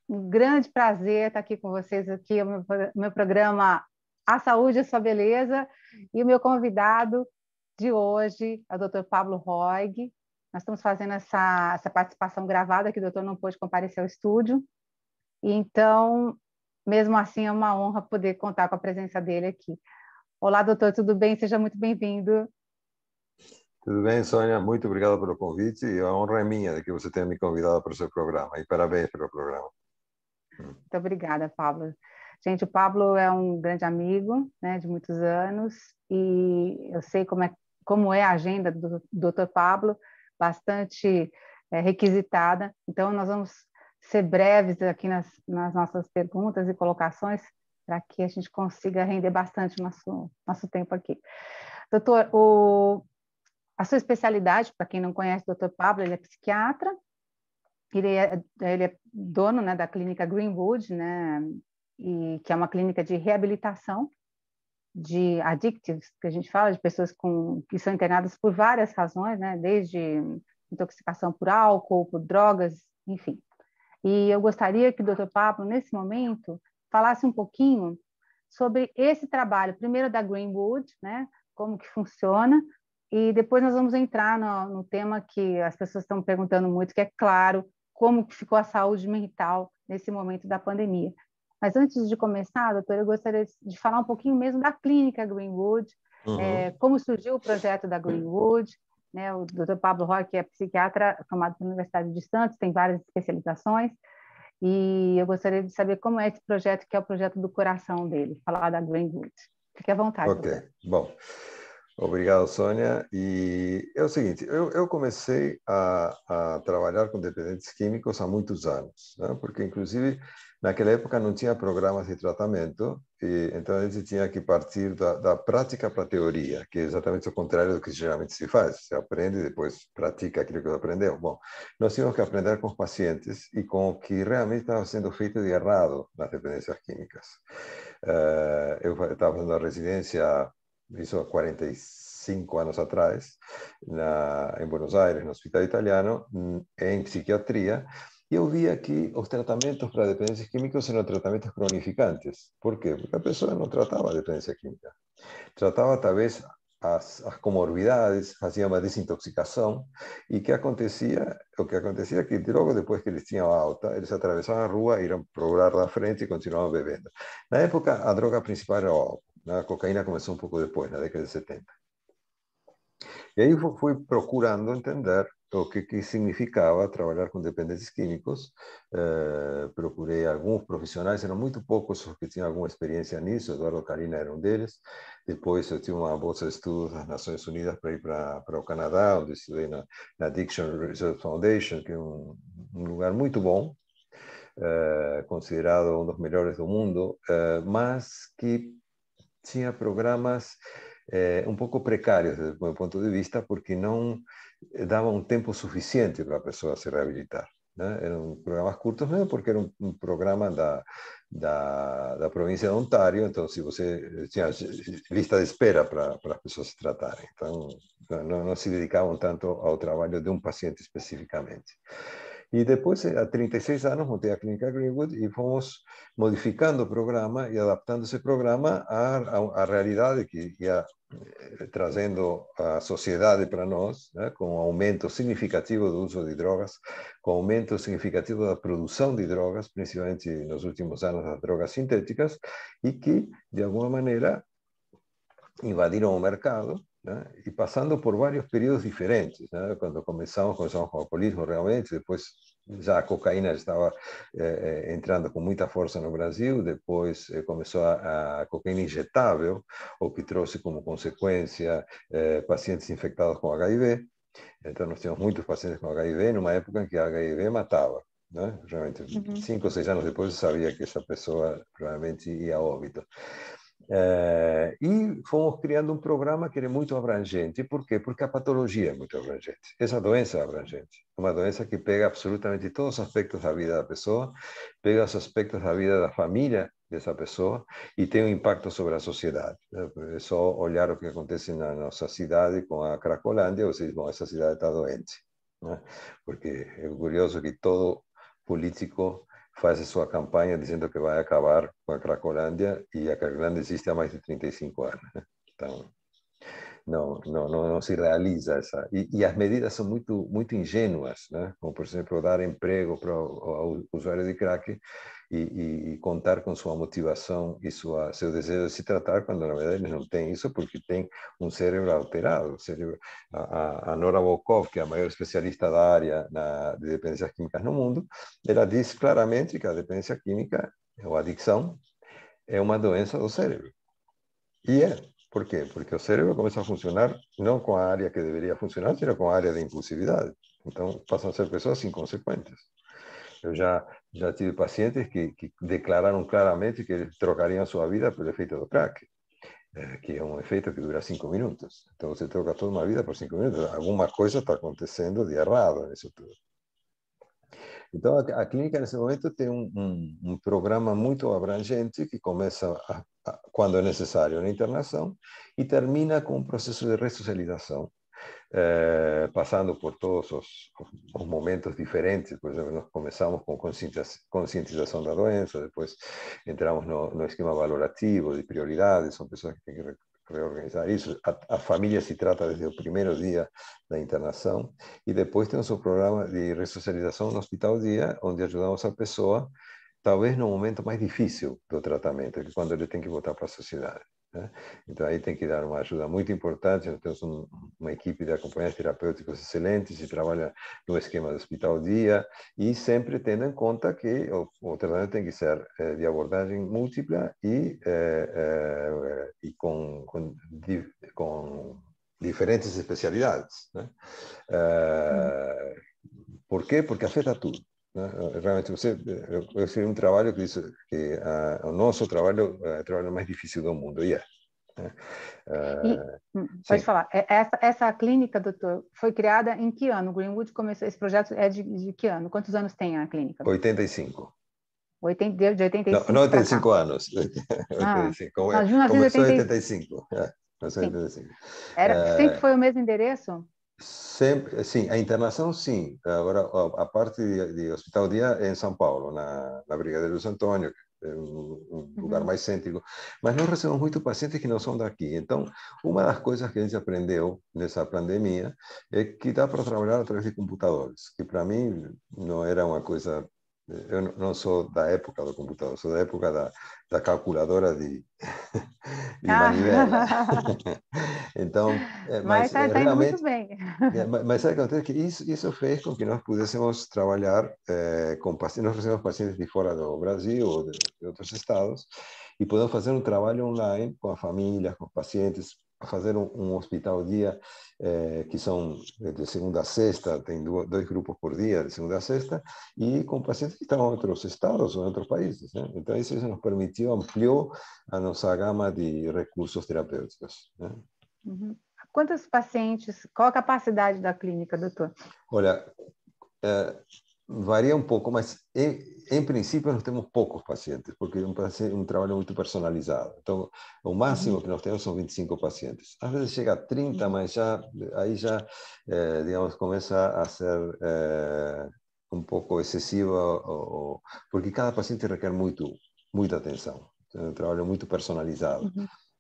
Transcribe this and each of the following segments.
Um grande prazer estar aqui com vocês aqui, o meu programa A Saúde e a Sua Beleza, e o meu convidado de hoje é o Dr. Pablo Roig. Nós estamos fazendo essa participação gravada, que o doutor não pôde comparecer ao estúdio, e então, mesmo assim, é uma honra poder contar com a presença dele aqui. Olá, doutor, tudo bem? Seja muito bem-vindo. Tudo bem, Sônia? Muito obrigado pelo convite e a honra é minha de que você tenha me convidado para o seu programa. E parabéns pelo programa. Muito obrigada, Pablo. Gente, o Pablo é um grande amigo, né, de muitos anos, e eu sei como é a agenda do Dr. Pablo, bastante requisitada. Então, nós vamos ser breves aqui nas nossas perguntas e colocações, para que a gente consiga render bastante o nosso tempo aqui. Doutor, a sua especialidade, para quem não conhece o Dr. Pablo, ele é psiquiatra. Ele é dono, né, da clínica Greenwood, né, que é uma clínica de reabilitação de addictives, que a gente fala, de pessoas que são internadas por várias razões, né, desde intoxicação por álcool, por drogas, enfim. E eu gostaria que o Dr. Pablo, nesse momento, falasse um pouquinho sobre esse trabalho, primeiro da Greenwood, né, como que funciona, e depois nós vamos entrar no tema que as pessoas estão perguntando muito, que é claro, como que ficou a saúde mental nesse momento da pandemia. Mas antes de começar, doutor, eu gostaria de falar um pouquinho mesmo da clínica Greenwood, como surgiu o projeto da Greenwood, né? O doutor Pablo Roig, que é psiquiatra formado pela Universidade de Santos, tem várias especializações, e eu gostaria de saber como é esse projeto, que é o projeto do coração dele, falar da Greenwood. Fique à vontade, Ok, doutor. bom. Obrigado, Sônia. E é o seguinte, eu comecei a trabalhar com dependentes químicos há muitos anos, né? Porque, inclusive, naquela época não tinha programas de tratamento, e então a gente tinha que partir da prática para a teoria, que é exatamente o contrário do que geralmente se faz. Você aprende e depois pratica aquilo que aprendeu. Bom, nós tínhamos que aprender com os pacientes e com o que realmente estava sendo feito de errado nas dependências químicas. Eu estava fazendo a residência, isso há 45 anos atrás, em Buenos Aires, no Hospital Italiano, em psiquiatria, e eu via que os tratamentos para dependências químicas eram tratamentos cronificantes. Por quê? Porque a pessoa não tratava a dependência química. Tratava, talvez, as comorbidades, fazia uma desintoxicação, e o que acontecia é que logo depois que eles tinham alta, eles atravessavam a rua, iam para o lugar da frente e continuavam bebendo. Na época, a droga principal era o álcool. A cocaína começou um pouco depois, na década de 70. E aí fui procurando entender o que significava trabalhar com dependentes químicos. Procurei alguns profissionais, eram muito poucos os que tinham alguma experiência nisso. Eduardo Carina era um deles. Depois eu tive uma bolsa de estudos das Nações Unidas para ir para o Canadá, onde estudei na Addiction Research Foundation, que é um lugar muito bom, considerado um dos melhores do mundo, mas que tinha programas um pouco precários, do meu ponto de vista, porque não davam um tempo suficiente para a pessoa se reabilitar, né? Eram programas curtos mesmo, porque era um programa da província de Ontário, então se você tinha lista de espera para as pessoas se tratarem, então não se dedicavam tanto ao trabalho de um paciente especificamente. E depois, há 36 anos, montei a Clínica Greenwood e fomos modificando o programa e adaptando esse programa à realidade que ia trazendo a sociedade para nós, né, com um aumento significativo do uso de drogas, com aumento significativo da produção de drogas, principalmente nos últimos anos das drogas sintéticas, e que, de alguma maneira, invadiram o mercado, né? E passando por vários períodos diferentes, né? Quando começamos com o alcoolismo realmente, depois já a cocaína estava entrando com muita força no Brasil, depois começou a cocaína injetável, o que trouxe como consequência pacientes infectados com HIV. Então nós tínhamos muitos pacientes com HIV numa época em que a HIV matava, né? Realmente, 5 ou 6 anos depois eu sabia que essa pessoa provavelmente ia a óbito. E fomos criando um programa que era muito abrangente. Por quê? Porque a patologia é muito abrangente. Essa doença é abrangente. É uma doença que pega absolutamente todos os aspectos da vida da pessoa, pega os aspectos da vida da família dessa pessoa e tem um impacto sobre a sociedade. É só olhar o que acontece na nossa cidade com a Cracolândia, ou seja, bom, essa cidade está doente, né? Porque é curioso que todo político faz a sua campanha dizendo que vai acabar com a Cracolândia, e a Cracolândia existe há mais de 35 anos. Né? Então, não se realiza essa. E as medidas são muito ingênuas, né? Como, por exemplo, dar emprego para o usuário de crack e contar com sua motivação e seu desejo de se tratar, quando na verdade eles não têm isso, porque tem um cérebro alterado. A Nora Volkow, que é a maior especialista da área de dependências químicas no mundo, ela diz claramente que a dependência química, ou adicção, é uma doença do cérebro. E é. Por quê? Porque o cérebro começa a funcionar não com a área que deveria funcionar, sino com a área de impulsividade. Então, passam a ser pessoas inconsequentes. Eu já tive pacientes que declararam claramente que eles trocariam sua vida pelo efeito do crack, que é um efeito que dura 5 minutos. Então, você troca toda uma vida por 5 minutos. Alguma coisa está acontecendo de errado nisso tudo. Então, a clínica, nesse momento, tem um programa muito abrangente que começa, quando é necessário, na internação e termina com um processo de ressocialização, passando por todos os momentos diferentes. Por exemplo, nós começamos com conscientização da doença, depois entramos no esquema valorativo de prioridades, são pessoas que têm que reorganizar isso. A família se trata desde o primeiro dia da internação, e depois temos o programa de ressocialização no hospital dia, onde ajudamos a pessoa, talvez no momento mais difícil do tratamento, que é quando ele tem que voltar para a sociedade. Né? Então, aí tem que dar uma ajuda muito importante. Nós temos uma equipe de acompanhantes terapêuticos excelentes que trabalha no esquema do hospital dia, e sempre tendo em conta que o tratamento tem que ser de abordagem múltipla e com diferentes especialidades. Né? Por quê? Porque afeta tudo. Né? Realmente, eu fiz um trabalho que diz que o nosso trabalho é o trabalho mais difícil do mundo, e é. Né? Pode falar. Essa clínica, doutor, foi criada em que ano? Greenwood começou, esse projeto é de que ano? Quantos anos tem a clínica? 85. De 85 não para cá. 85 anos. 85. Não, de Começou em 1985. 85. Começou em 85. Sempre foi o mesmo endereço? Sempre, sim, a internação sim. Agora, a parte de hospital dia é em São Paulo, na Brigadeiro Luiz Antônio, que é um lugar mais cêntrico. Mas nós recebemos muitos pacientes que não são daqui. Então, uma das coisas que a gente aprendeu nessa pandemia é que dá para trabalhar através de computadores, que para mim não era uma coisa. Eu não sou da época do computador, sou da época da calculadora de manivela. Então, Mas mas está indo muito realmente. bem. Mas sabe o que acontece? Que isso fez com que nós pudéssemos trabalhar com pacientes. Nós recebemos pacientes de fora do Brasil ou de outros estados, e podemos fazer um trabalho online com a família, com os pacientes, fazer um hospital dia, que são de segunda a sexta, tem dois grupos por dia, de segunda a sexta, e com pacientes que estão em outros estados ou em outros países. Né? Então, isso nos permitiu, ampliou a nossa gama de recursos terapêuticos. Né? Quantos pacientes, qual a capacidade da clínica, doutor? Olha, varia um pouco, mas em princípio nós temos poucos pacientes, porque é um trabalho muito personalizado. Então, o máximo que nós temos são 25 pacientes. Às vezes chega a 30, mas aí já, digamos, começa a ser um pouco excessivo, porque cada paciente requer muita atenção. É um trabalho muito personalizado.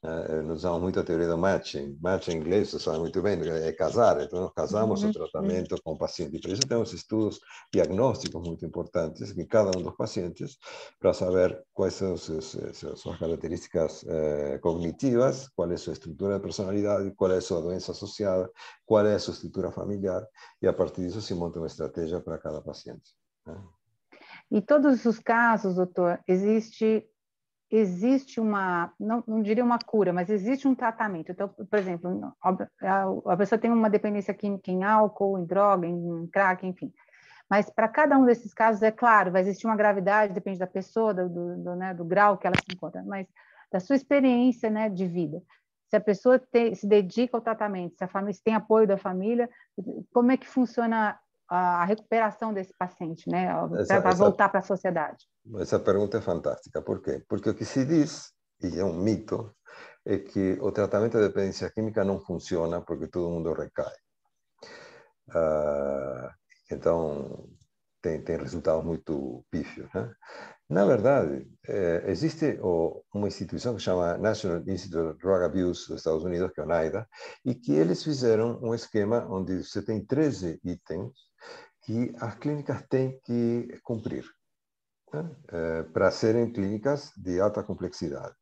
Nós usamos muito a teoria do matching. Matching em inglês, você sabe muito bem, é casar. Então, nós casamos o tratamento com o paciente. Por isso, temos estudos diagnósticos muito importantes em cada um dos pacientes, para saber quais são suas características cognitivas, qual é a sua estrutura de personalidade, qual é a sua doença associada, qual é a sua estrutura familiar, e a partir disso se monta uma estratégia para cada paciente. Né? E todos os casos, doutor, existe uma, não diria uma cura, mas existe um tratamento. Então, por exemplo, a pessoa tem uma dependência química em álcool, em droga, em crack, enfim. Mas para cada um desses casos, é claro, vai existir uma gravidade, depende da pessoa, do grau que ela se encontra, mas da sua experiência, né, de vida. Se a pessoa se dedica ao tratamento, se tem apoio da família, como é que funciona a recuperação desse paciente, né, para voltar para a sociedade? Essa pergunta é fantástica. Por quê? Porque o que se diz, e é um mito, é que o tratamento de dependência química não funciona porque todo mundo recai. Então, tem resultados muito pífios, né? Na verdade, existe uma instituição que chama National Institute of Drug Abuse dos Estados Unidos, que é o NIDA, e que eles fizeram um esquema onde você tem 13 itens que as clínicas têm que cumprir, né? Para serem clínicas de alta complexidade.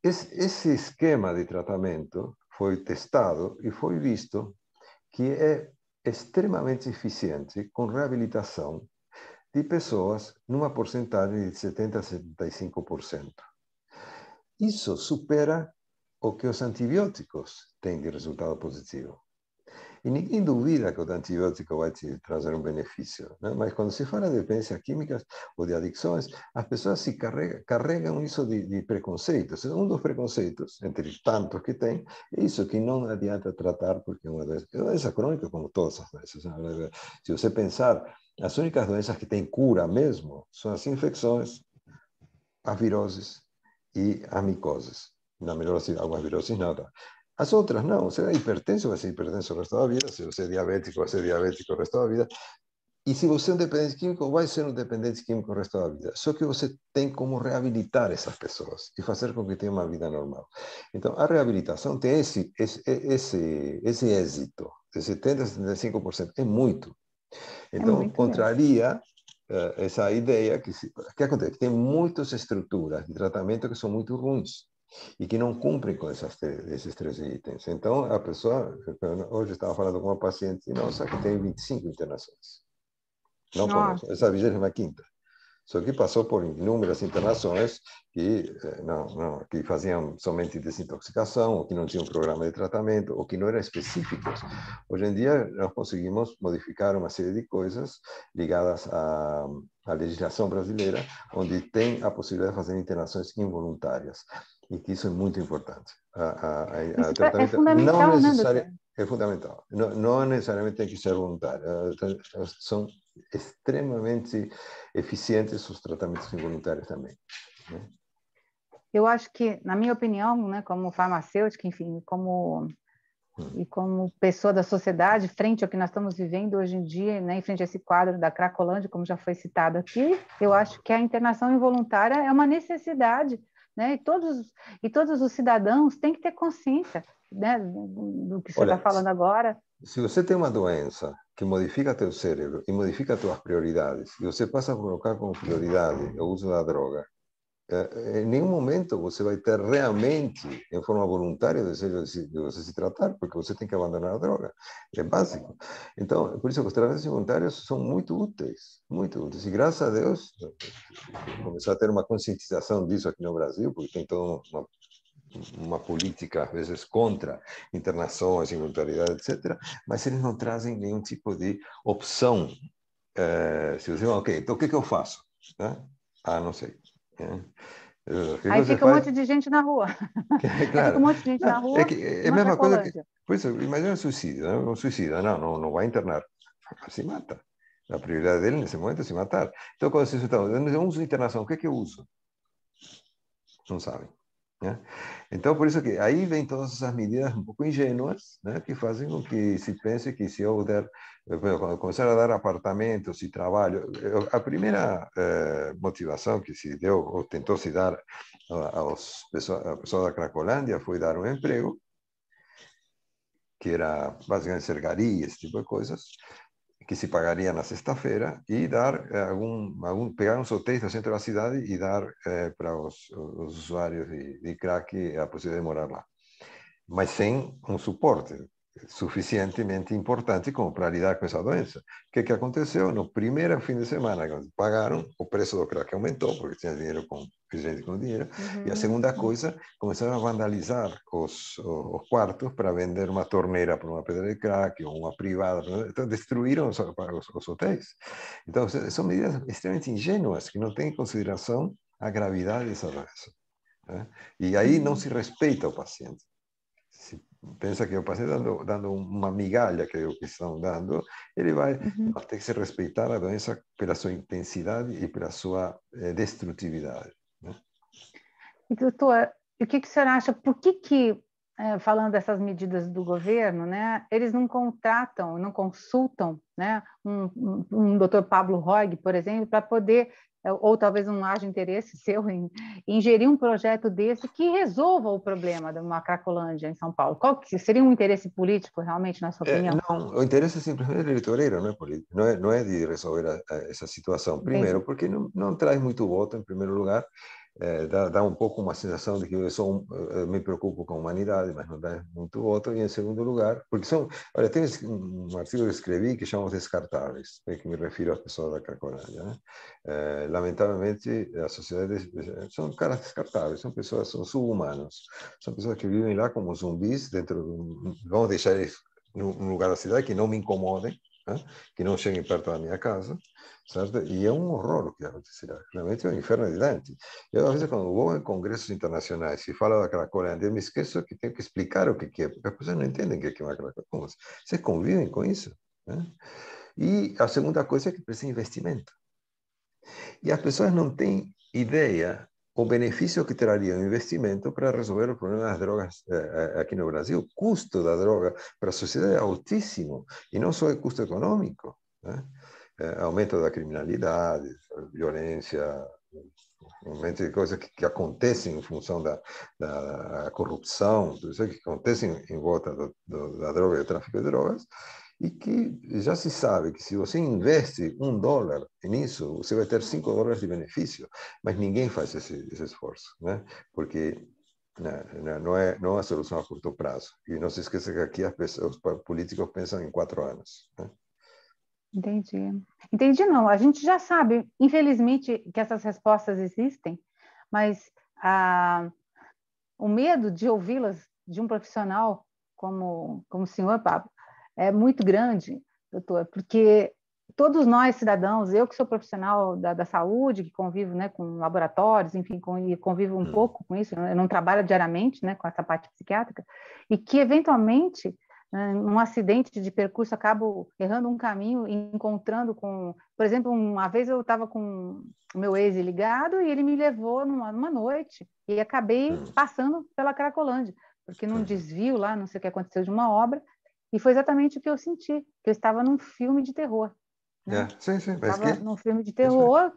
Esse esquema de tratamento foi testado e foi visto que é extremamente eficiente com reabilitação de pessoas numa porcentagem de 70% a 75%. Isso supera o que os antibióticos têm de resultado positivo. E ninguém duvida que o antibiótico vai te trazer um benefício, né? Mas quando se fala de dependências químicas ou de adicções, as pessoas se carregam isso de preconceitos. Um dos preconceitos, entre tantos que tem, é isso que não adianta tratar porque é uma doença crônica, como todas as doenças, né? Se você pensar, as únicas doenças que têm cura mesmo são as infecções, as viroses e as micoses. Na melhor, algumas viroses nada. As outras não. Você é hipertenso, vai ser hipertenso o resto da vida. Se você é diabético, vai ser diabético o resto da vida. E se você é um dependente químico, vai ser um dependente químico o resto da vida. Só que você tem como reabilitar essas pessoas e fazer com que tenham uma vida normal. Então, a reabilitação tem esse êxito de 70% a 75%. É muito. Então, muito mesmo. contraria essa ideia que acontece, que tem muitas estruturas de tratamento que são muito ruins e que não cumprem com esses 3 itens. Então, a pessoa, hoje estava falando com uma paciente nossa que tem 25 internações. Não conosco, essa é a 25ª. Só que passou por inúmeras internações que que faziam somente desintoxicação, ou que não tinham programa de tratamento, ou que não eram específicos. Hoje em dia, nós conseguimos modificar uma série de coisas ligadas à legislação brasileira, onde tem a possibilidade de fazer internações involuntárias. E que isso é muito importante. Isso O tratamento não fundamental, né, doutor? necessariamente é fundamental. Não necessariamente tem que ser voluntário. São extremamente eficientes os tratamentos involuntários também, né? Eu acho que, na minha opinião, né, como farmacêutica, enfim, e como pessoa da sociedade, frente ao que nós estamos vivendo hoje em dia, né, em frente a esse quadro da Cracolândia, como já foi citado aqui, eu acho que a internação involuntária é uma necessidade, né, e todos os cidadãos têm que ter consciência, né, do que o senhor está Olha, falando agora. se você tem uma doença que modifica teu cérebro e modifica tuas prioridades, e você passa a colocar como prioridade o uso da droga, em nenhum momento você vai ter realmente, em forma voluntária, o desejo de você se tratar, porque você tem que abandonar a droga. É básico. Então, por isso que os tratamentos voluntários são muito úteis, muito úteis. E graças a Deus, começou a ter uma conscientização disso aqui no Brasil, porque tem toda uma política, às vezes, contra internações, involuntariedade, etc., mas eles não trazem nenhum tipo de opção. Se você fala, ok, então o que eu faço? Né? Não sei. O que Aí você fica um faz? monte de gente na rua. Aí fica Claro. um monte de gente na Não, é rua, que é a uma mesma coisa que. Cracolândia. Por isso, imagina um suicídio. Né? Um suicida, não vai internar. Se mata. A prioridade dele nesse momento é se matar. Então, quando você está eu uso internação, o que eu uso? Não sabem. Né? Então, por isso que aí vem todas essas medidas um pouco ingênuas, né, que fazem com que se pense que se eu der, quando começar a dar apartamentos e trabalho, a primeira motivação que se deu, ou tentou se dar a pessoa da Cracolândia foi dar um emprego, que era basicamente sergaria, esse tipo de coisas, que se pagaria na sexta-feira e dar pegar uns hotéis no centro da cidade e dar para os usuários de crack a possibilidade de morar lá, mas sem um suporte suficientemente importante como para lidar com essa doença. O que aconteceu? No primeiro fim de semana, quando pagaram, o preço do crack aumentou, porque tinha dinheiro com gente com dinheiro, e a segunda coisa, começaram a vandalizar os quartos para vender uma torneira para uma pedra de crack ou uma privada. Então, destruíram os hotéis. Então, são medidas extremamente ingênuas, que não têm em consideração a gravidade dessa doença, né? E aí não se respeita o paciente. Se pensa que o paciente dando uma migalha que é o que estão dando, ele vai ter que se respeitar a doença pela sua intensidade e pela sua destrutividade, né? E, doutor, o que o senhor acha? Por que falando dessas medidas do governo, né, eles não contratam, não consultam, né? Um Dr. Pablo Roig, por exemplo, para poder, ou talvez não haja interesse seu em gerir um projeto desse que resolva o problema da Cracolândia em São Paulo. Qual que seria um interesse político, realmente, na sua opinião? Não, o interesse é simplesmente eleitoreiro, não é político, não é de resolver essa situação. Primeiro, Entendi. porque não traz muito voto, em primeiro lugar, dá um pouco uma sensação de que me preocupo com a humanidade, mas não dá muito voto. E, em segundo lugar, porque olha, tem um artigo que escrevi que chama Os Descartáveis, que me refiro às pessoas da Cracolândia, né? Lamentavelmente, as sociedades são caras descartáveis, são subhumanos, são pessoas que vivem lá como zumbis vamos deixar eles num lugar da cidade que não me incomodem, né? Que não cheguem perto da minha casa, certo? E é um horror o que acontecerá. Realmente é um inferno de Dante. Eu, às vezes, quando vou em congressos internacionais e falo da Cracolândia, eu me esqueço que tenho que explicar o que é, porque as pessoas não entendem o que é uma Cracolândia. Como? Vocês convivem com isso? Né? E a segunda coisa é que precisa de investimento. E as pessoas não têm ideia o benefício que traria o investimento para resolver o problema das drogas aqui no Brasil. O custo da droga para a sociedade é altíssimo, e não só é custo econômico, né? Aumento da criminalidade, violência, um monte de coisas que acontecem em função da corrupção, tudo isso que acontecem em volta da droga e do tráfico de drogas, e que já se sabe que se você investe $1 nisso, você vai ter $5 de benefício, mas ninguém faz esse esforço, né? Porque não é uma solução a curto prazo. E não se esqueça que aqui os políticos pensam em 4 anos, né? Entendi. Entendi, não. A gente já sabe, infelizmente, que essas respostas existem, mas o medo de ouvi-las de um profissional como o senhor, Pablo, é muito grande, doutor, porque todos nós, cidadãos, eu que sou profissional da saúde, que convivo, né, com laboratórios, enfim, e convivo um pouco com isso, eu não trabalho diariamente, né, com essa parte psiquiátrica, e que, eventualmente, num acidente de percurso, acabo errando um caminho e encontrando com... Por exemplo, uma vez eu estava com o meu ex ligado e ele me levou numa noite e acabei passando pela Cracolândia, porque num desvio lá, não sei o que aconteceu de uma obra, e foi exatamente o que eu senti, que eu estava num filme de terror, né? Sim, mas Estava num filme de terror,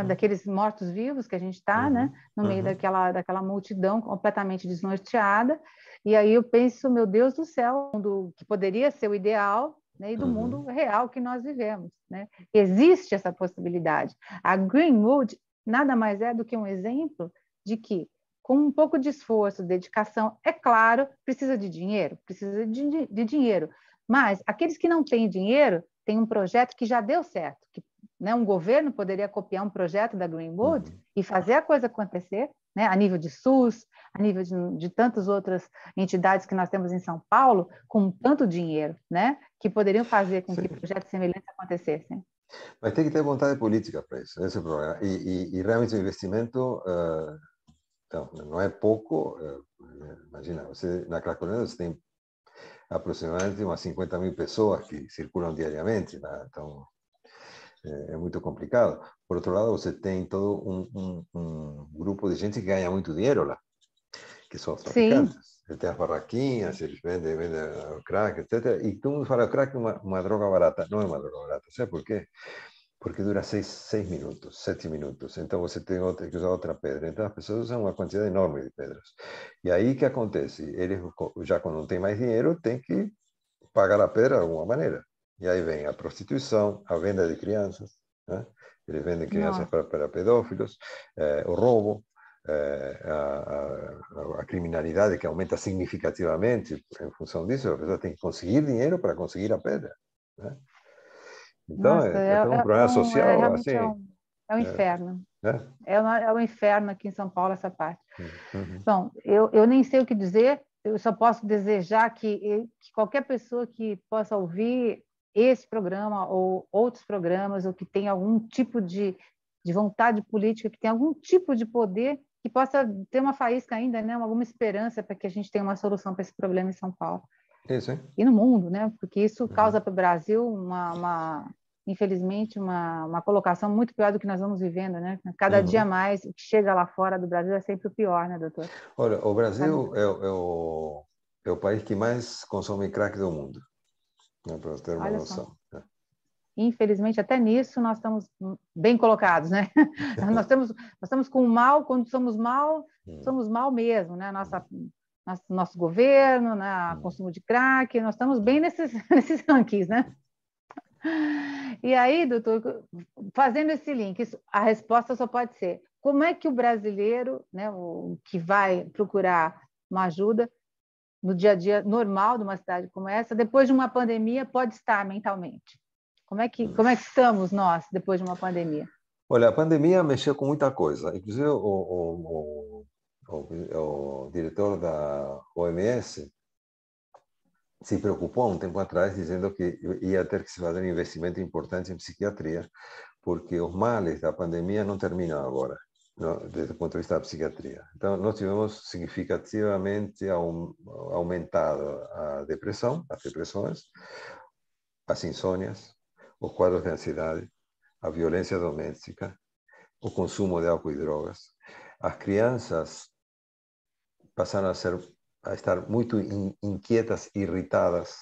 daqueles mortos-vivos que a gente está, né? No meio daquela multidão completamente desnorteada. E aí eu penso, meu Deus do céu, mundo que poderia ser o ideal, né? E do mundo real que nós vivemos, né? Existe essa possibilidade. A Greenwood nada mais é do que um exemplo de que, com um pouco de esforço, dedicação, é claro, precisa de dinheiro, dinheiro. Mas aqueles que não têm dinheiro têm um projeto que já deu certo, que, né, um governo poderia copiar um projeto da Greenwood e fazer a coisa acontecer, né, a nível de SUS, a nível de tantas outras entidades que nós temos em São Paulo, com tanto dinheiro, né, que poderiam fazer com que projetos semelhantes acontecessem. Mas tem que ter vontade política para isso, esse é o problema. E realmente o investimento não é pouco. Imagina, na Cracolândia você tem aproximadamente umas 50.000 pessoas que circulam diariamente, né? Então é muito complicado. Por outro lado, você tem todo um grupo de gente que ganha muito dinheiro lá, que são os traficantes. Ele tem as barraquinhas, eles vendem crack, etc. E todo mundo fala que crack é uma droga barata. Não é uma droga barata. Sabe por quê? Porque dura 6 minutos, 7 minutos. Então você tem que usar outra pedra. Então as pessoas usam uma quantidade enorme de pedras. E aí o que acontece? Eles, já quando não tem mais dinheiro, tem que pagar a pedra de alguma maneira. E aí vem a prostituição, a venda de crianças, né? Eles vendem crianças para pedófilos, o roubo, a criminalidade que aumenta significativamente em função disso. A pessoa tem que conseguir dinheiro para conseguir a pedra, né? Então, Nossa, é um problema social, realmente assim. É um inferno. Né? É um inferno aqui em São Paulo, essa parte. Bom, eu nem sei o que dizer, eu só posso desejar que qualquer pessoa que possa ouvir esse programa ou outros programas, ou que tenha algum tipo de vontade política, que tenha algum tipo de poder, que possa ter uma faísca ainda, né, alguma esperança para que a gente tenha uma solução para esse problema em São Paulo. Isso, hein? E no mundo, né? Porque isso causa para o Brasil infelizmente, uma colocação muito pior do que nós vamos vivendo, né? Cada dia mais, o que chega lá fora do Brasil é sempre o pior, né, doutor? Olha, o Brasil é o país que mais consome crack do mundo, né, para você ter uma Olha só. noção. Né? infelizmente, até nisso nós estamos bem colocados, né? Nós estamos com mal, quando somos mal mesmo, né? Nosso governo, né? Consumo de crack, nós estamos bem nesses rankings, né? E aí, doutor, fazendo esse link, a resposta só pode ser: como é que o brasileiro, né, o que vai procurar uma ajuda no dia a dia normal de uma cidade como essa, depois de uma pandemia, pode estar mentalmente? Como é que estamos nós depois de uma pandemia? Olha, a pandemia mexeu com muita coisa. Inclusive, o diretor da OMS se preocupou há um tempo atrás, dizendo que ia ter que se fazer um investimento importante em psiquiatria, porque os males da pandemia não terminam agora, desde o ponto de vista da psiquiatria. Então, nós tivemos significativamente aumentado a depressão, as depressões, as insônias, os quadros de ansiedade, a violência doméstica, o consumo de álcool e drogas. As crianças passaram a estar muito inquietas, irritadas.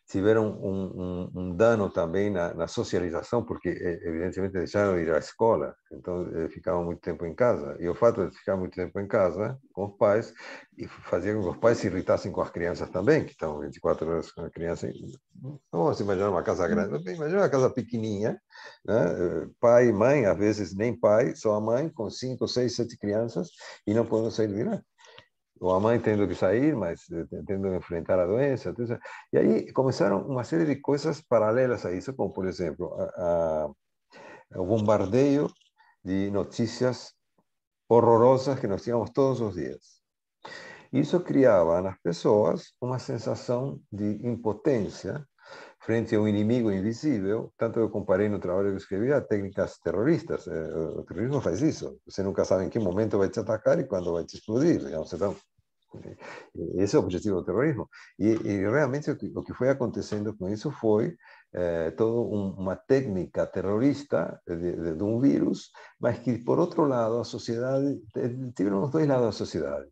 Tiveram dano também na socialização, porque evidentemente deixaram de ir à escola, então ficavam muito tempo em casa. E o fato de ficar muito tempo em casa com os pais fazia com que os pais se irritassem com as crianças também, que estão 24 horas com a criança. Não vamos imaginar uma casa grande, imagina uma casa pequenininha, né? Pai e mãe, às vezes nem pai, só a mãe, com 5, 6, 7 crianças, e não podem sair de lá. Ou a mãe tendo que sair, mas tendo que enfrentar a doença. Tudo isso. E aí começaram uma série de coisas paralelas a isso, como, por exemplo, o bombardeio de notícias horrorosas que nós tínhamos todos os dias. Isso criava nas pessoas uma sensação de impotência frente a um inimigo invisível. Tanto eu comparei no trabalho que eu escrevi a técnicas terroristas. O terrorismo faz isso. Você nunca sabe em que momento vai te atacar e quando vai te explodir. Digamos. Então, esse é o objetivo do terrorismo. E realmente o que foi acontecendo com isso foi toda uma técnica terrorista de um vírus, mas que, por outro lado, a sociedade... Tiveram os dois lados da sociedade.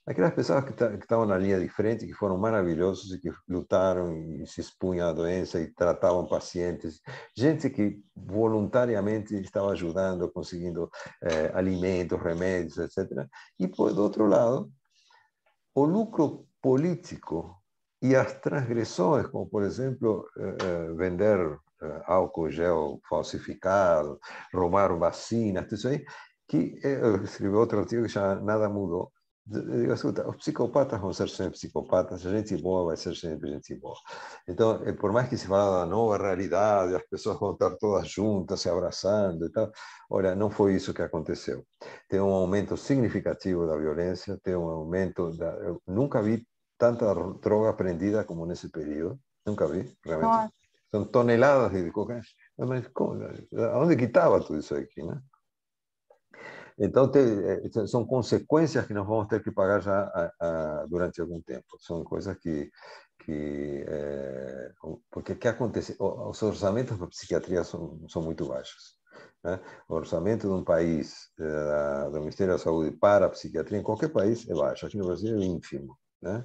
Aquelas pessoas que estavam na linha de frente, que foram maravilhosos e que lutaram e se expunham à doença e tratavam pacientes, gente que voluntariamente estava ajudando, conseguindo alimentos, remédios, etc. E, por outro lado, o lucro político e as transgressões, como, por exemplo, vender álcool gel falsificado, roubar vacinas, tudo isso aí, que eu escrevi outro artigo que chama Nada Mudou. Eu digo, escuta, os psicopatas vão ser sempre psicopatas, a gente boa vai ser sempre gente boa. Então, por mais que se fala da nova realidade, as pessoas vão estar todas juntas, se abraçando e tal, olha, não foi isso que aconteceu. Tem um aumento significativo da violência, tem um aumento eu nunca vi tanta droga apreendida como nesse período, nunca vi, realmente. Nossa. São toneladas de cocaína. Mas onde que estava tudo isso aqui, né? Então, são consequências que nós vamos ter que pagar já durante algum tempo. São coisas porque o que acontece? Os orçamentos para a psiquiatria são muito baixos. Né? O orçamento de um país, do Ministério da Saúde para a psiquiatria, em qualquer país, é baixo. Aqui no Brasil é ínfimo. Né?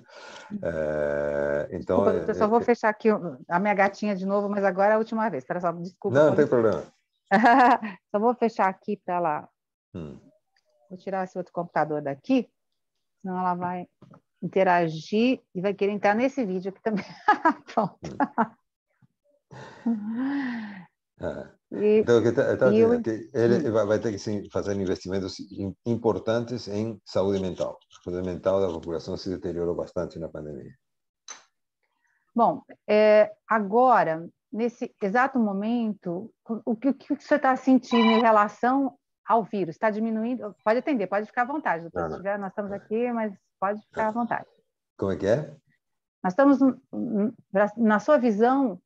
Então, Desculpa, eu só vou fechar aqui a minha gatinha de novo, mas agora é a última vez. Espera só, desculpa. Não tem problema. Só vou fechar aqui para ela. Hum. Vou tirar esse outro computador daqui, senão ela vai interagir e vai querer entrar nesse vídeo aqui também. Pronto. Então, ele vai ter que fazer investimentos importantes em saúde mental. A saúde mental da população se deteriorou bastante na pandemia. Bom, agora, nesse exato momento, o que você está sentindo em relação ao vírus? Está diminuindo? Pode atender, pode ficar à vontade. Doutor. Se tiver, nós estamos aqui, mas pode ficar à vontade. Como é que é? Nós estamos, na sua visão,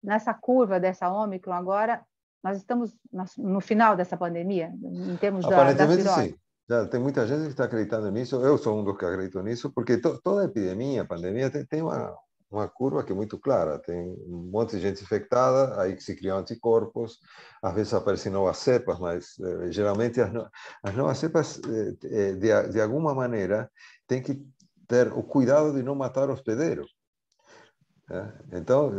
nessa curva dessa Ômicron agora, nós estamos no final dessa pandemia, em termos da virose? Sim. Já tem muita gente que está acreditando nisso. Eu sou um dos que acredito nisso, porque toda epidemia, pandemia, tem uma curva que é muito clara. Tem um monte de gente infectada, aí que se criam anticorpos, às vezes aparecem novas cepas, mas geralmente as novas cepas, de alguma maneira, têm que ter o cuidado de não matar o hospedeiro. né? Então,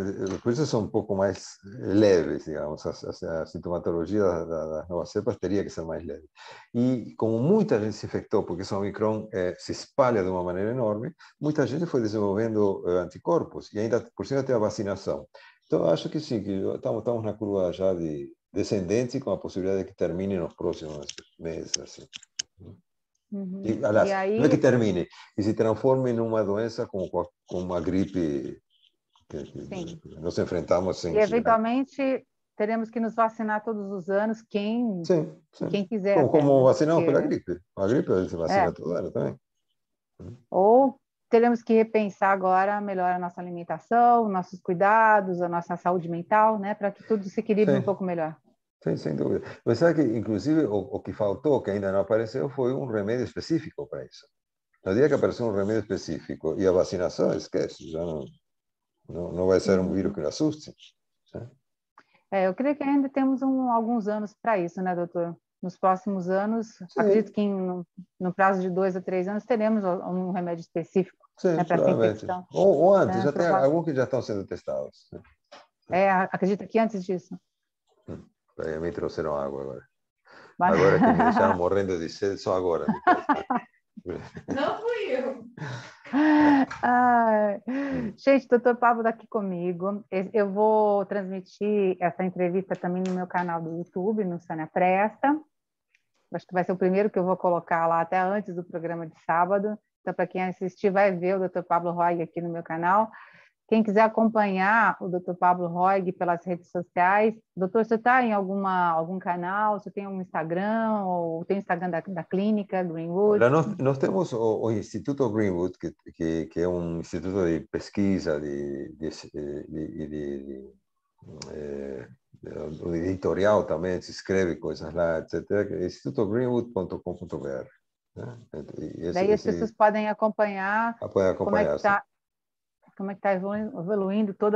por isso são um pouco mais leves, digamos. A sintomatologia das novas cepas teria que ser mais leve. E como muita gente se infectou, porque esse Omicron se espalha de uma maneira enorme, muita gente foi desenvolvendo anticorpos, e ainda por cima tem a vacinação. Então, eu acho que sim, que estamos na curva já de descendente, com a possibilidade de que termine nos próximos meses. Assim. Uhum. E Aliás, não é que aí, termine, que se transforme numa doença como uma gripe sim. que nos enfrentamos E sem que... eventualmente teremos que nos vacinar todos os anos, Sim, sim. quem quiser até, Como né? vacinamos pela Porque, gripe. A gripe a gente vacina é, todo ano também. ou teremos que repensar agora melhor a nossa alimentação, nossos cuidados, a nossa saúde mental, né? Para que tudo se equilibre um Sim, pouco melhor. sim, sem dúvida. Mas sabe que, inclusive, o que faltou, que ainda não apareceu, foi um remédio específico para isso. No dia que apareceu um remédio específico e a vacinação, esquece, já não vai ser um vírus Uhum. que nos assuste. Né? Eu creio que ainda temos alguns anos para isso, né, doutor? Nos próximos anos, acredito Sim, que no prazo de 2 a 3 anos teremos um remédio específico, sim, né, para essa provavelmente. infecção. Ou antes, Né? já tem alguns que já estão sendo testados. Né? Acredita que antes disso. Aí me trouxeram água agora. Mas... Agora que me deixaram morrendo de sede, só agora me trouxeram. Não fui eu. Ai. Gente, doutor Pablo está aqui comigo. Eu vou transmitir essa entrevista também no meu canal do YouTube, no Sânia Presta. Acho que vai ser o primeiro que eu vou colocar lá até antes do programa de sábado. Então, para quem assistir, vai ver o doutor Pablo Roig aqui no meu canal. Quem quiser acompanhar o doutor Pablo Roig pelas redes sociais, doutor, você está em algum canal? Você tem um Instagram? Ou tem o Instagram da clínica, Greenwood? Olha, nós temos o Instituto Greenwood, que é um instituto de pesquisa, eh, o editorial também, se escreve coisas lá, etc. Que é institutogreenwood.com.br. Né? E Daí as pessoas podem acompanhar pode como é acompanhar, que assim. está evoluindo todo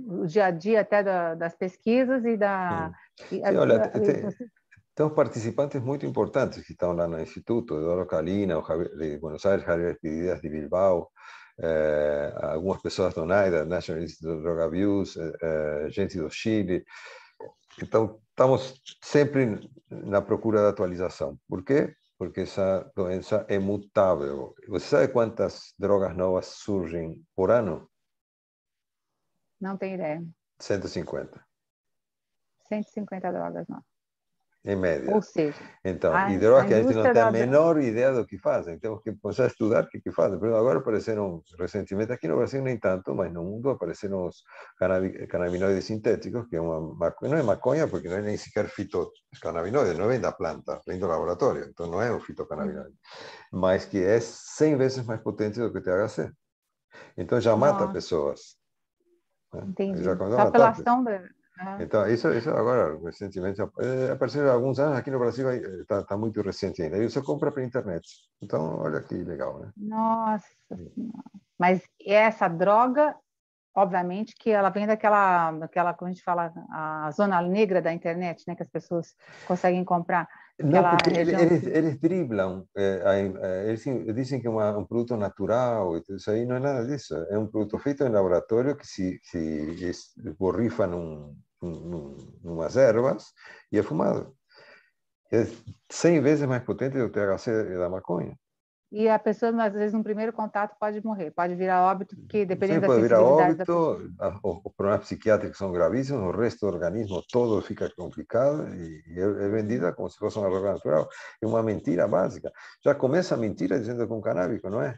o dia a dia até das pesquisas e da... Hum. E, Sim, olha, você- tem participantes muito importantes que estão lá no Instituto, Eduardo Calina, o Javier, de Buenos Aires, Javier Espididas de Bilbao, algumas pessoas do NIDA, National Institute of Drug Abuse, gente do Chile. Então, estamos sempre na procura de atualização. Por quê? Porque essa doença é mutável. Você sabe quantas drogas novas surgem por ano? não tem ideia. 150, 150 drogas, não. em Ou média. seja, Então, a, e a drogas que a gente não indústria tem a da... menor ideia do que fazem. Temos que começar a estudar o que fazem. Por exemplo, agora apareceram recentemente, aqui no Brasil nem tanto, mas no mundo apareceram os canabinoides sintéticos, que é não é maconha, porque não é nem sequer fitocannabinoide, não vem da planta, vem do laboratório, então não é um fitocannabinoide, mas que é 100 vezes mais potente do que o THC. Então já mata Nossa, pessoas. Né? Já entendi. começou a Só pela matar. ação da... Então, isso agora, recentemente, apareceu há alguns anos, aqui no Brasil está muito recente ainda. E você compra pela internet. Então, olha que legal, né? Nossa Senhora. Mas essa droga, obviamente, que ela vem como a gente fala, a zona negra da internet, né? Que as pessoas conseguem comprar Não, aquela porque região. eles driblam, eles dizem que é um produto natural, e tudo isso aí não é nada disso. É um produto feito em laboratório que se borrifa numas ervas e é fumado. É 100 vezes mais potente do THC da maconha. E a pessoa, às vezes, no primeiro contato, pode morrer, pode virar óbito, porque Sim, dependendo da pode virar sensibilidade da óbito, pessoa. os problemas psiquiátricos são gravíssimos, o resto do organismo todo fica complicado e é vendida como se fosse uma droga natural. É uma mentira básica. Já começa a mentira dizendo que é um canábico, não é?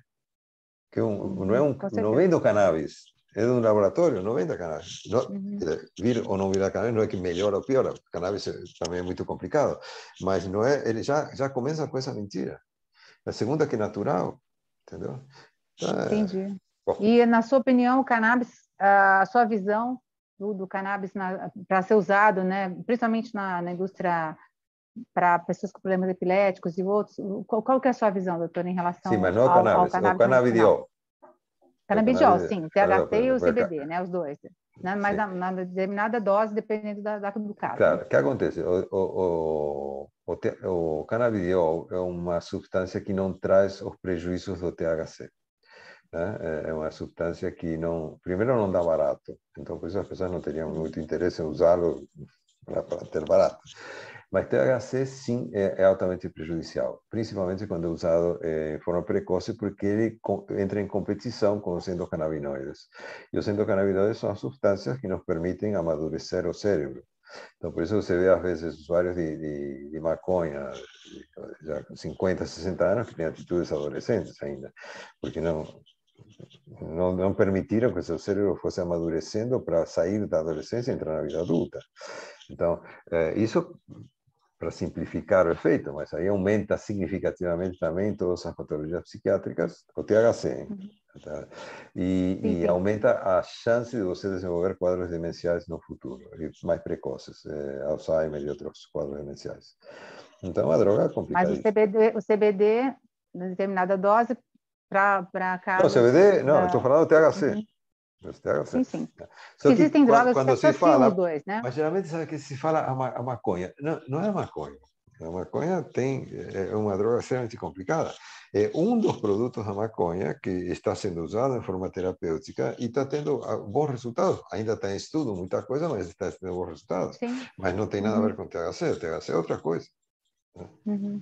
Com Não certeza. vem do cannabis, é de um laboratório, não vem da cannabis. Não, Uhum. vir ou não vir a cannabis não é que melhora ou piora, o cannabis também é muito complicado, mas não é, ele já começa com essa mentira. A segunda que é natural, entendeu? Então, Entendi. bom, E, na sua opinião, o cannabis, a sua visão do cannabis para ser usado, né, principalmente na indústria para pessoas com problemas epiléticos e outros, qual que é a sua visão, doutor, em sim, mas relação não é o ao cannabis, é o cannabis medicinal? cannabidiol. É o Canabidiol, sim, o THC e o cannabidiol. CBD, né, os dois. Né, mas Sim. na determinada dose, dependendo do caso, né? Claro, o que acontece? O cannabidiol é uma substância que não traz os prejuízos do THC. né? É uma substância que não, primeiro não dá barato, então por isso as pessoas não teriam muito interesse em usá-lo para ter barato. Mas THC sim é altamente prejudicial, principalmente quando é usado em forma precoce, porque ele entra em competição com os endocannabinoides. E os endocannabinoides são as substâncias que nos permitem amadurecer o cérebro. Então, por isso você vê, às vezes, usuários de maconha, já com 50, 60 anos, que têm atitudes adolescentes ainda, porque não permitiram que seu cérebro fosse amadurecendo para sair da adolescência e entrar na vida adulta. Então, isso para simplificar o efeito, mas aí aumenta significativamente também todas as patologias psiquiátricas, o THC, hein? E aumenta a chance de você desenvolver quadros demenciais no futuro, mais precoces, Alzheimer e outros quadros demenciais. Então, é uma droga Mas complicadíssima. o CBD, em determinada dose, para Não, casos... CBD, não, estou falando do THC. Uhum. THC. Sim, sim. Só que Existem drogas que quando se associam os fala, dois, né? mas geralmente sabe que se fala a maconha. Não é maconha. A maconha é uma droga extremamente complicada. É um dos produtos da maconha que está sendo usado em forma terapêutica e está tendo bons resultados. Ainda está em estudo muita coisa, mas está tendo bons resultados. Sim. Mas não tem nada a ver com THC. THC é outra coisa. Uhum.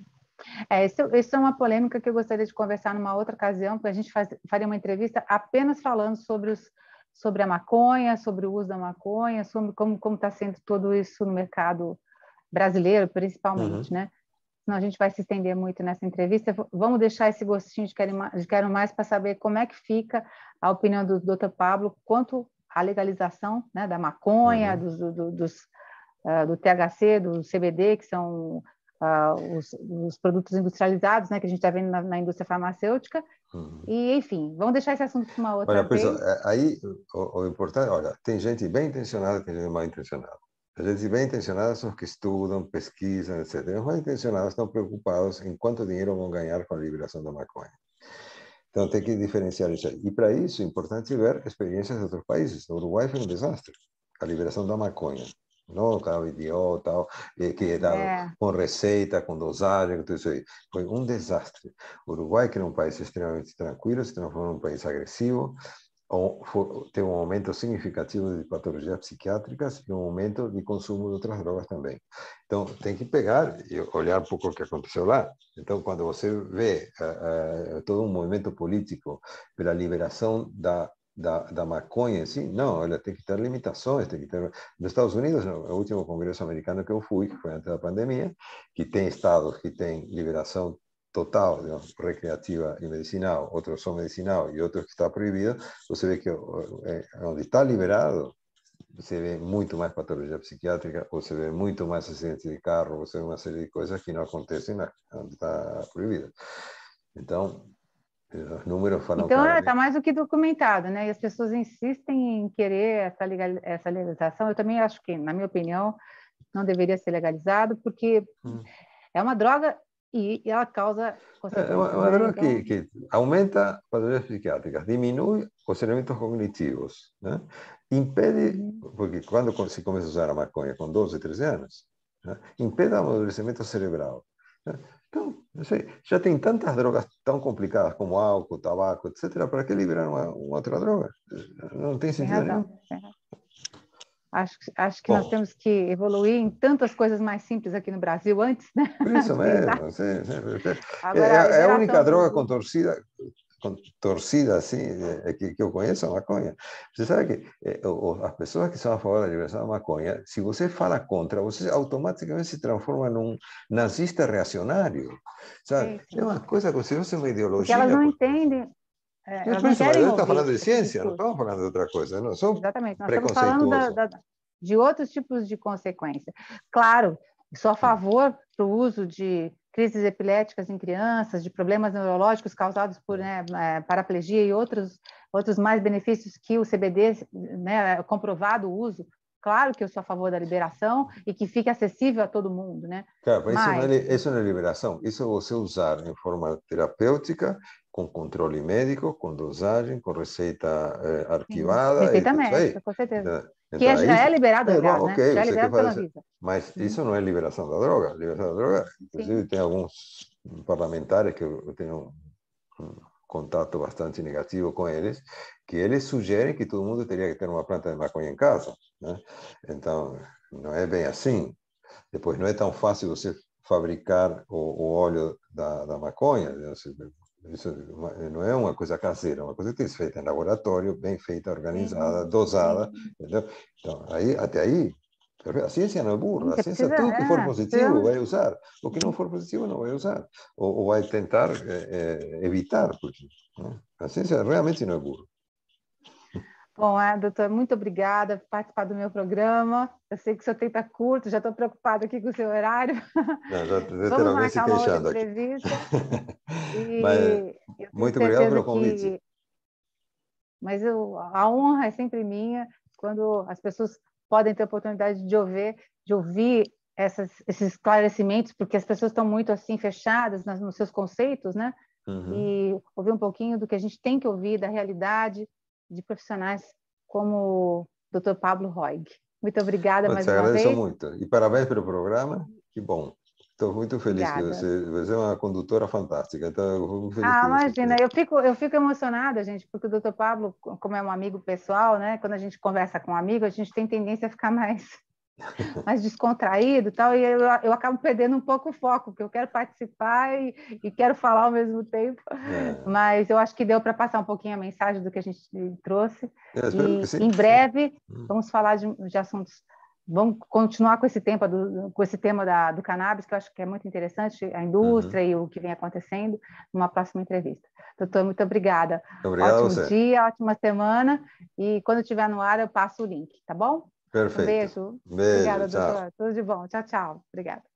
Isso é uma polêmica que eu gostaria de conversar numa outra ocasião, porque a gente faria uma entrevista apenas falando sobre a maconha, sobre o uso da maconha, sobre como está sendo tudo isso no mercado brasileiro, principalmente, né? Senão a gente vai se estender muito nessa entrevista. Vamos deixar esse gostinho de quero mais para saber como é que fica a opinião do Dr. Pablo quanto à legalização, né, da maconha, do THC, do CBD, que são os produtos industrializados, né, que a gente está vendo na indústria farmacêutica. E, enfim, vamos deixar esse assunto para uma outra Olha, vez. pessoal, aí o importante, olha, tem gente bem intencionada, tem gente mal intencionada. As gente bem intencionadas são os que estudam, pesquisam, etc. Os mal intencionados estão preocupados em quanto dinheiro vão ganhar com a liberação da maconha. Então tem que diferenciar isso aí. E para isso é importante ver experiências de outros países. O Uruguai foi um desastre, a liberação da maconha. Não, canabidiol, tal, que é dado com receita, com dosagem, tudo isso aí. Foi um desastre. O Uruguai, que era um país extremamente tranquilo, se transformou num país agressivo, tem um aumento significativo de patologias psiquiátricas e um aumento de consumo de outras drogas também. Então, tem que pegar e olhar um pouco o que aconteceu lá. Então, quando você vê todo um movimento político pela liberação da maconha, assim, não, ela tem que ter limitações, tem que ter... Nos Estados Unidos, no último congresso americano que eu fui, que foi antes da pandemia, que tem estados que têm liberação total, digamos, recreativa e medicinal, outros só medicinal e outros que está proibido, você vê que onde está liberado, você vê muito mais patologia psiquiátrica, você vê muito mais acidentes de carro, você vê uma série de coisas que não acontecem onde está proibido. Então, os números falam então, claramente. está mais do que documentado, né? E as pessoas insistem em querer essa legalização. Eu também acho que, na minha opinião, não deveria ser legalizado, porque é uma droga e ela causa consequências. É uma droga então... que aumenta patologias psiquiátricas, diminui os elementos cognitivos, né? Impede, porque quando se começa a usar a maconha com 12, 13 anos, né? Impede o amadurecimento cerebral. Né? Então, não sei, já tem tantas drogas tão complicadas como álcool, tabaco, etc. Para que liberar uma outra droga? Não tem sentido nenhum. Tem razão. Acho que nós temos que evoluir em tantas coisas mais simples aqui no Brasil antes, né? Por isso mesmo. Sim. Agora, É a única droga contorcida assim, que eu conheço, a maconha. Você sabe que as pessoas que são a favor da liberação da maconha, se você fala contra, você automaticamente se transforma num nazista reacionário. Sabe? Sim. É uma coisa como se fosse uma ideologia. Porque elas não entendem, elas Por não isso, mas a querem gente está ouvir falando de esse ciência, não discurso. estamos falando de outra coisa. Não sou Exatamente, nós estamos falando preconceituoso. de outros tipos de consequência. Claro, sou a favor do uso de crises epiléticas em crianças, de problemas neurológicos causados por paraplegia e outros mais benefícios que o CBD, né, comprovado o uso. Claro que eu sou a favor da liberação e que fique acessível a todo mundo, né? Claro, mas isso não é liberação. Isso é você usar em forma terapêutica, com controle médico, com dosagem, com receita arquivada. Receita E tudo isso aí. médica, com certeza. Então, Que já é liberado, aliás, bom, né? ok, Já é você quer liberado pela fazer. Anvisa. Mas isso não é liberação da droga. Liberação da droga, inclusive, tem alguns parlamentares que eu tenho contato bastante negativo com eles, que eles sugerem que todo mundo teria que ter uma planta de maconha em casa, né? Então, não é bem assim. Depois, não é tão fácil você fabricar o óleo da maconha. Isso não é uma coisa caseira, é uma coisa que tem que ser feita em laboratório, bem feita, organizada, dosada, entendeu? Então, até aí, a ciência não é burra, a Você ciência, precisa, tudo que for positivo precisa... vai usar, o que não for positivo não vai usar, ou vai tentar evitar, porque, né? A ciência realmente não é burra. Bom, doutor, muito obrigada por participar do meu programa. Eu sei que o seu tempo é curto, já estou preocupada aqui com o seu horário. Não, já Vamos tem alguém se marcar uma outra queixando aqui. entrevista. Mas E eu tenho muito obrigado certeza pelo convite. que... Mas a honra é sempre minha quando as pessoas podem ter a oportunidade de ouvir esses esclarecimentos, porque as pessoas estão muito assim fechadas nos seus conceitos, né? E ouvir um pouquinho do que a gente tem que ouvir da realidade de profissionais como o Dr. Pablo Roig. Muito obrigada mais Te uma agradeço vez. muito. E parabéns pelo programa. Que bom. Estou muito feliz que Obrigada. você é uma condutora fantástica. Então, eu fico muito feliz que você Imagina, eu fico emocionada, gente, porque o Dr. Pablo, como é um amigo pessoal, né? Quando a gente conversa com um amigo, a gente tem tendência a ficar mais descontraído e tal, e eu acabo perdendo um pouco o foco, porque eu quero participar e quero falar ao mesmo tempo, mas eu acho que deu para passar um pouquinho a mensagem do que a gente trouxe, Eu espero que e sim. em breve vamos falar de assuntos, vamos continuar com esse tema do cannabis, que eu acho que é muito interessante, a indústria e o que vem acontecendo, numa próxima entrevista. Doutor, muito obrigada. Obrigado a Ótimo você. dia, ótima semana, e quando estiver no ar eu passo o link, tá bom? Perfeito. Um beijo. Beijo, Obrigada, tchau. doutor. Tudo de bom. Tchau, tchau. Obrigada.